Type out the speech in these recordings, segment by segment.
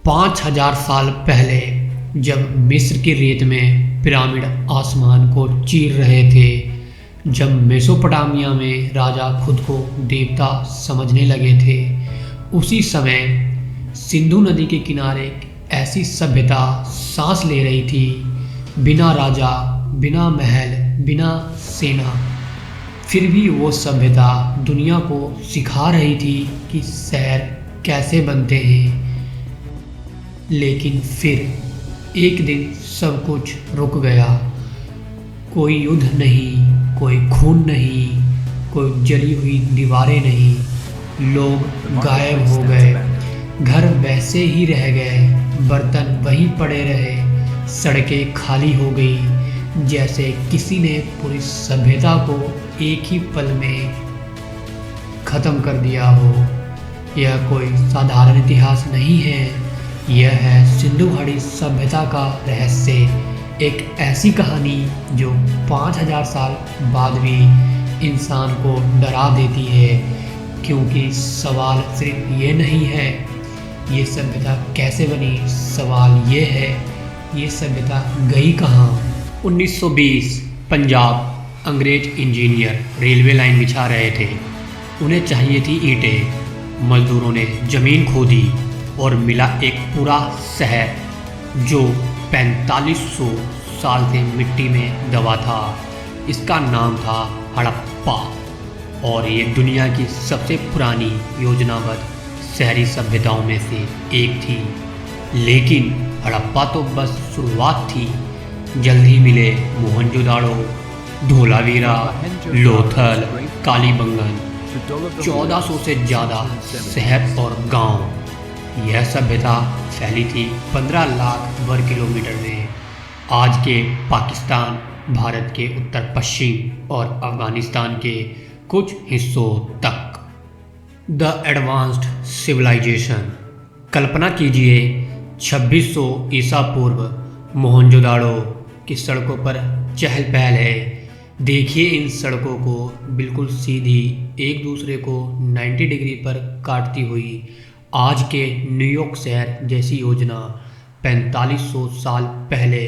5000 साल पहले जब मिस्र की रेत में पिरामिड आसमान को चीर रहे थे, जब मेसोपोटामिया में राजा खुद को देवता समझने लगे थे, उसी समय सिंधु नदी के किनारे एक ऐसी सभ्यता सांस ले रही थी, बिना राजा, बिना महल, बिना सेना। फिर भी वो सभ्यता दुनिया को सिखा रही थी कि शहर कैसे बनते हैं। लेकिन फिर एक दिन सब कुछ रुक गया। कोई युद्ध नहीं, कोई खून नहीं, कोई जली हुई दीवारें नहीं। लोग गायब हो गए, घर वैसे ही रह गए, बर्तन वहीं पड़े रहे, सड़कें खाली हो गई, जैसे किसी ने पूरी सभ्यता को एक ही पल में ख़त्म कर दिया हो। यह कोई साधारण इतिहास नहीं है, यह है सिंधु घाटी सभ्यता का रहस्य। एक ऐसी कहानी जो 5000 साल बाद भी इंसान को डरा देती है, क्योंकि सवाल सिर्फ ये नहीं है ये सभ्यता कैसे बनी, सवाल ये है ये सभ्यता गई कहाँ। 1920 पंजाब अंग्रेज इंजीनियर रेलवे लाइन बिछा रहे थे। उन्हें चाहिए थी ईंटें। मजदूरों ने ज़मीन खोदी और मिला एक पूरा शहर जो 4500 साल से मिट्टी में दबा था। इसका नाम था हड़प्पा और ये दुनिया की सबसे पुरानी योजनाबद्ध शहरी सभ्यताओं में से एक थी। लेकिन हड़प्पा तो बस शुरुआत थी। जल्द ही मिले मोहनजोदाड़ो, धोलावीरा, लोथल, कालीबंगन, 1400 से ज़्यादा शहर और गांव। यह सभ्यता फैली थी 15 लाख वर्ग किलोमीटर में। आज के पाकिस्तान, भारत के उत्तर पश्चिम और अफगानिस्तान के कुछ हिस्सों तक। The advanced civilisation. कल्पना कीजिए 2600 ईसा पूर्व मोहनजोदाड़ो की सड़कों पर चहल पहल है। देखिए इन सड़कों को बिल्कुल सीधी, एक दूसरे को 90 डिग्री पर काटती हुई। आज के न्यूयॉर्क शहर जैसी योजना 4500 साल पहले।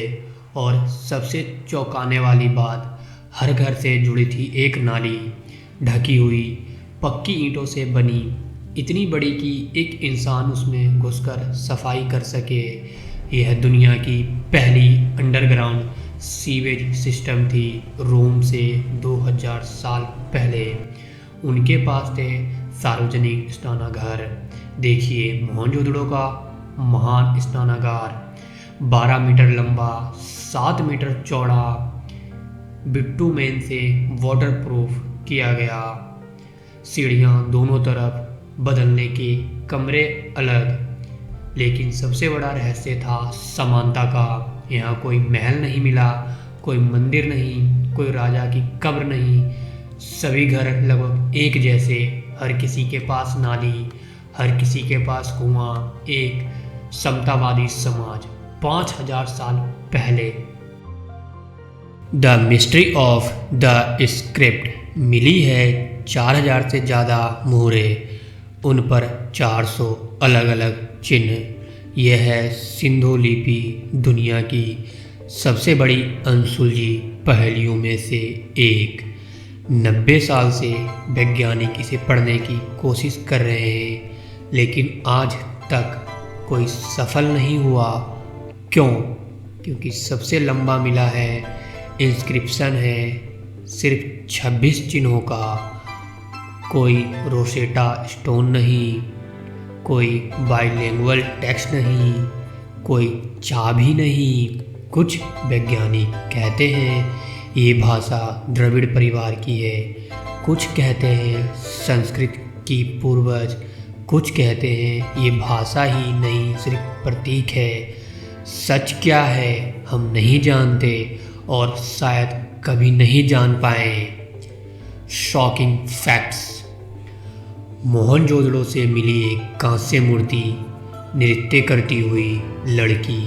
और सबसे चौंकाने वाली बात, हर घर से जुड़ी थी एक नाली, ढकी हुई पक्की ईंटों से बनी, इतनी बड़ी कि एक इंसान उसमें घुसकर सफाई कर सके। यह दुनिया की पहली अंडरग्राउंड सीवेज सिस्टम थी। रोम से 2000 साल पहले उनके पास थे सार्वजनिक स्नानागार। देखिए मोहनजोदड़ो का महान स्नानागार, 12 मीटर लंबा, 7 मीटर चौड़ा, बिट्टूमेन से वाटरप्रूफ किया गया। सीढ़ियाँ दोनों तरफ, बदलने के कमरे अलग। लेकिन सबसे बड़ा रहस्य था समानता का। यहाँ कोई महल नहीं मिला, कोई मंदिर नहीं, कोई राजा की कब्र नहीं। सभी घर लगभग एक जैसे, हर किसी के पास नाली, हर किसी के पास कुआं। एक समतावादी समाज 5000 साल पहले। The mystery of the script. मिली है 4000 से ज़्यादा मोहरें, उन पर 400 अलग अलग चिन्ह। यह है सिंधु लिपि, दुनिया की सबसे बड़ी अनसुलझी पहेलियों में से एक। 90 साल से वैज्ञानिक इसे पढ़ने की कोशिश कर रहे हैं, लेकिन आज तक कोई सफल नहीं हुआ। क्यों? क्योंकि सबसे लंबा मिला है इंस्क्रिप्शन है सिर्फ 26 चिन्हों का। कोई रोसेटा स्टोन नहीं, कोई बाइलिंगुअल टेक्स्ट नहीं, कोई चाबी नहीं। कुछ वैज्ञानिक कहते हैं ये भाषा द्रविड़ परिवार की है, कुछ कहते हैं संस्कृत की पूर्वज, कुछ कहते हैं ये भाषा ही नहीं सिर्फ प्रतीक है। सच क्या है हम नहीं जानते और शायद कभी नहीं जान पाए। Shocking facts. मोहनजोदड़ो से मिली एक कांस्य मूर्ति, नृत्य करती हुई लड़की,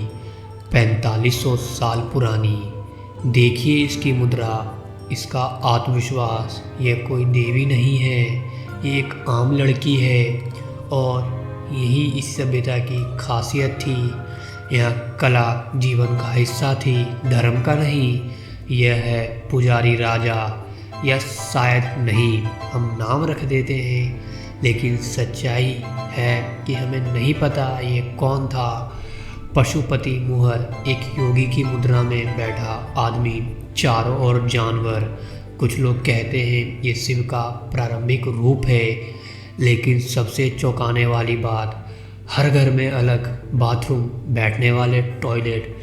4500 साल पुरानी। देखिए इसकी मुद्रा, इसका आत्मविश्वास। यह कोई देवी नहीं है, ये एक आम लड़की है और यही इस सभ्यता की खासियत थी। यह कला जीवन का हिस्सा थी, धर्म का नहीं। यह है पुजारी राजा, या शायद नहीं, हम नाम रख देते हैं, लेकिन सच्चाई है कि हमें नहीं पता ये कौन था। पशुपति मुहर, एक योगी की मुद्रा में बैठा आदमी, चारों ओर जानवर। कुछ लोग कहते हैं ये शिव का प्रारंभिक रूप है, लेकिन सबसे चौंकाने वाली बात, हर घर में अलग बाथरूम, बैठने वाले टॉयलेट,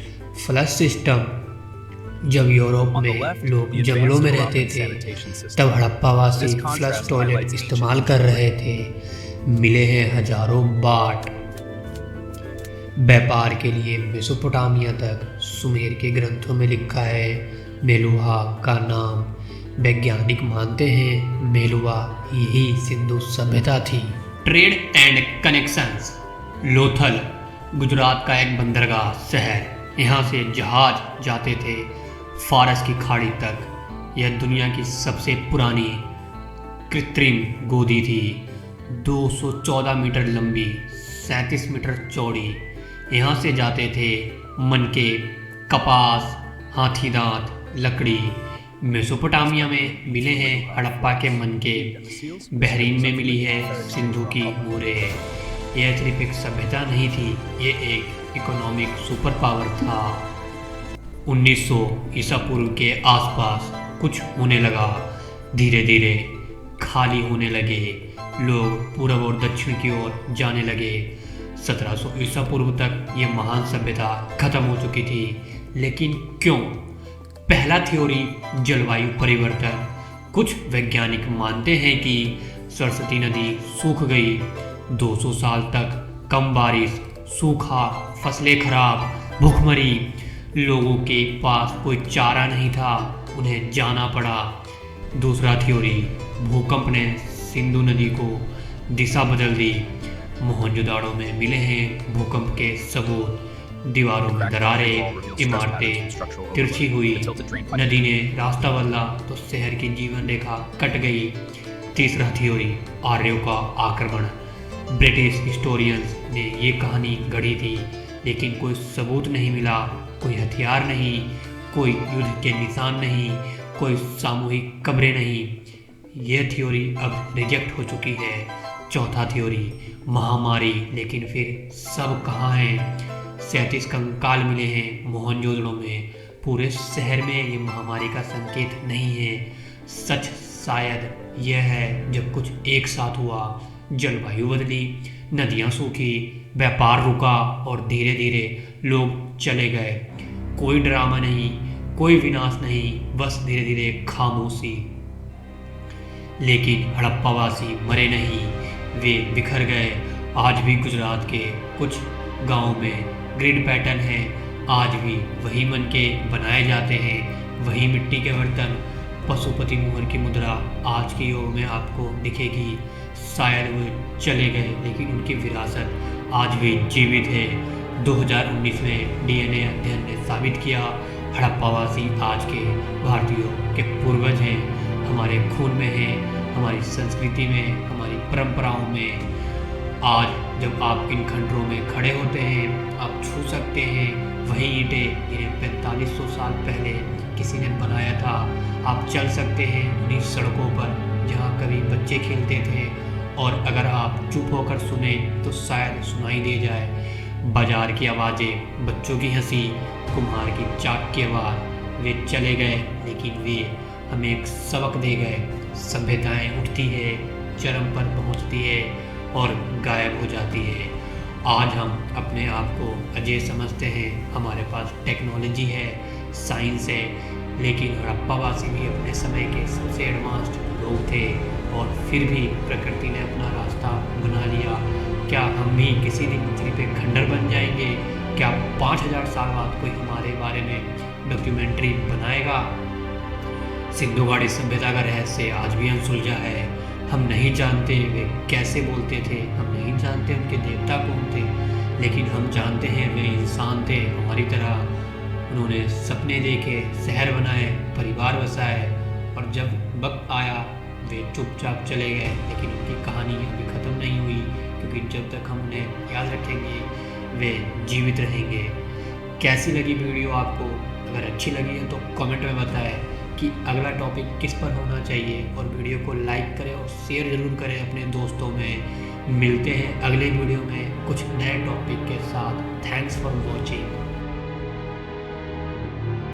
फ्लश सिस्टम। जब यूरोप में लोग जंगलों में रहते थे, तब हड़प्पावासी फ्लश टॉयलेट इस्तेमाल कर रहे थे। मिले हैं हजारों बाट। व्यापार के लिए मेसोपोटामिया तक। सुमेर के ग्रंथों में लिखा है मेलुहा का नाम। वैज्ञानिक मानते हैं मेलुहा यही सिंधु सभ्यता थी। Trade and connections. Lothal Gujarat का एक बंदरगाह शहर। यहाँ से जहाज जाते थे फारस की खाड़ी तक। यह दुनिया की सबसे पुरानी कृत्रिम गोदी थी, 214 मीटर लंबी, 37 मीटर चौड़ी। यहाँ से जाते थे मनके, कपास, हाथी दांत, लकड़ी। मेसोपोटामिया में मिले हैं हड़प्पा के मनके। बहरीन में मिली है सिंधु की मूरें। यह सिर्फ एक सभ्यता नहीं थी, ये एक इकोनॉमिक सुपर पावर था। 1900 ईसा पूर्व के आसपास कुछ होने लगा। धीरे धीरे खाली होने लगे, लोग पूर्व और दक्षिण की ओर जाने लगे। 1700 ईसा पूर्व तक ये महान सभ्यता खत्म हो चुकी थी। लेकिन क्यों? पहला थ्योरी, जलवायु परिवर्तन। कुछ वैज्ञानिक मानते हैं कि सरस्वती नदी सूख गई, 200 साल तक कम बारिश, सूखा, फसलें खराब, भूखमरी। लोगों के पास कोई चारा नहीं था, उन्हें जाना पड़ा। दूसरा थ्योरी, भूकंप ने सिंधु नदी को दिशा बदल दी। मोहनजोदाड़ो में मिले हैं भूकंप के सबूत। दीवारों में दरारें, इमारतें तिरछी हुई। नदी ने रास्ता बदला तो शहर की जीवन रेखा कट गई। तीसरा थ्योरी, आर्यों का आक्रमण। ब्रिटिश हिस्टोरियंस ने ये कहानी गढ़ी थी, लेकिन कोई सबूत नहीं मिला, कोई हथियार नहीं, कोई युद्ध के निशान नहीं, कोई सामूहिक कब्रें नहीं। यह थ्योरी अब रिजेक्ट हो चुकी है। चौथा थ्योरी, महामारी। लेकिन फिर सब कहाँ हैं? 37 कंकाल मिले हैं मोहनजोदड़ो में। पूरे शहर में ये महामारी का संकेत नहीं है। सच शायद यह है, जब कुछ एक साथ हुआ, जलवायु बदली, नदियाँ सूखी, व्यापार रुका और धीरे धीरे लोग चले गए। कोई ड्रामा नहीं, कोई विनाश नहीं, बस धीरे धीरे खामोशी। लेकिन हड़प्पावासी मरे नहीं, वे बिखर गए। आज भी गुजरात के कुछ गांवों में ग्रिड पैटर्न है। आज भी वही मनके बनाए जाते हैं, वही मिट्टी के बर्तन। पशुपति मुहर की मुद्रा आज के युग में आपको दिखेगी। शायद वे चले गए, लेकिन उनकी विरासत आज भी जीवित है। 2019 में डीएनए अध्ययन ने साबित किया हड़प्पावासी आज के भारतीयों के पूर्वज हैं। हमारे खून में हैं, हमारी संस्कृति में, हमारी परंपराओं में। आज जब आप इन खंडरों में खड़े होते हैं, आप छू सकते हैं वही ईंटें जिन्हें 4500 साल पहले किसी ने बनाया था। आप चल सकते हैं उन्हीं सड़कों पर जहाँ कभी बच्चे खेलते थे, और अगर आप चुप होकर सुने तो शायद सुनाई दे जाए। बाजार की आवाज़ें, बच्चों की हंसी, कुम्हार की चाक की आवाज़। वे चले गए, लेकिन वे हमें एक सबक दे गए। सभ्यताएं उठती है, चरम पर पहुंचती है और गायब हो जाती है। आज हम अपने आप को अजय समझते हैं, हमारे पास टेक्नोलॉजी है, साइंस है, लेकिन हड़प्पावासी भी अपने समय के सबसे एडवांस्ड लोग थे, और फिर भी प्रकृति ने अपना रास्ता बना लिया। क्या हम भी किसी दिन पृथ्वी पे खंडर बन जाएंगे? क्या 5000 साल बाद कोई हमारे बारे में डॉक्यूमेंट्री बनाएगा? सिंधु घाटी सभ्यता का रहस्य आज भी अनसुलझा है। हम नहीं जानते वे कैसे बोलते थे, हम नहीं जानते उनके देवता कौन थे, लेकिन हम जानते हैं वे इंसान थे हमारी तरह। उन्होंने सपने देखे, शहर बनाए, परिवार बसाए, और जब वक्त आया वे चुपचाप चले गए। लेकिन उनकी कहानी अभी ख़त्म नहीं हुई, क्योंकि जब तक हम उन्हें याद रखेंगे वे जीवित रहेंगे। कैसी लगी वीडियो आपको? अगर अच्छी लगी है तो कमेंट में बताएं कि अगला टॉपिक किस पर होना चाहिए, और वीडियो को लाइक करें और शेयर ज़रूर करें अपने दोस्तों में। मिलते हैं अगले वीडियो में कुछ नए टॉपिक के साथ। Thanks for watching.